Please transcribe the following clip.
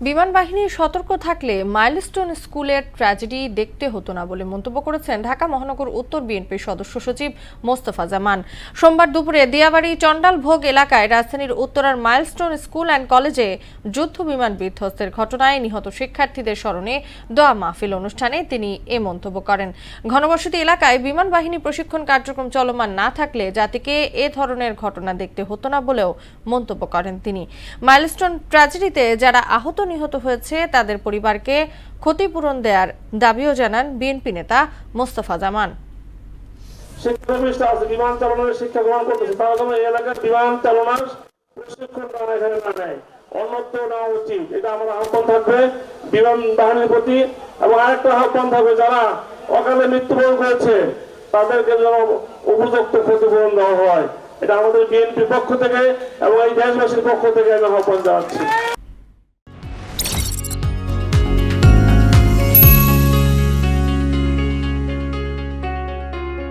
বিমান বাহিনী সতর্ক থাকলে মাইলস্টোন স্কুলের ট্র্যাজেডি দেখতে হতো না বলে মন্তব্য করেছেন ঢাকা মহানগর উত্তর বিএনপির সদস্য সচিব মোস্তফা জামান। সোমবার দুপুরে দিয়াবাড়ি চন্ডালভোগ এলাকায় রাজধানীর উত্তরার মাইলস্টোন স্কুল অ্যান্ড কলেজে যুদ্ধ বিমান বিধ্বস্তের ঘটনায় নিহত শিক্ষার্থীদের স্মরণে দোয়া মাহফিল অনুষ্ঠানে তিনি এ মন্তব্য করেন। ঘনবসতি এলাকায় বিমান বাহিনী প্রশিক্ষণ কার্যক্রম চলমান না থাকলে জাতিকে এ ধরনের ঘটনা দেখতে হতো না বলেও মন্তব্য করেন তিনি। মাইলস্টোন ট্র্যাজেডিতে যারা আহত নিহত হয়েছে তাদের পরিবারকে ক্ষতিপূরণ দেওয়ার দাবিও জানান বিএনপি নেতা মোস্তফা জামান। বিমান চালানোর শিক্ষা গ্রহণ করতেছে, তারা যেন এই এলাকার বিমান চালানোর প্রশিক্ষণ অন্যত্র নেওয়া উচিত, এটা আমার আহ্বান থাকবে বিমান বাহিনীর প্রতি। এবং আরেকটা আহ্বান থাকবে, যারা অকালে মৃত্যুবরণ করেছে তাদেরকে যেন উপযুক্ত ক্ষতিপূরণ দেওয়া হয়, এটা আমাদের বিএনপির পক্ষ থেকে এবং এই দেশবাসীর পক্ষ থেকে আমি আহ্বান জানাচ্ছি।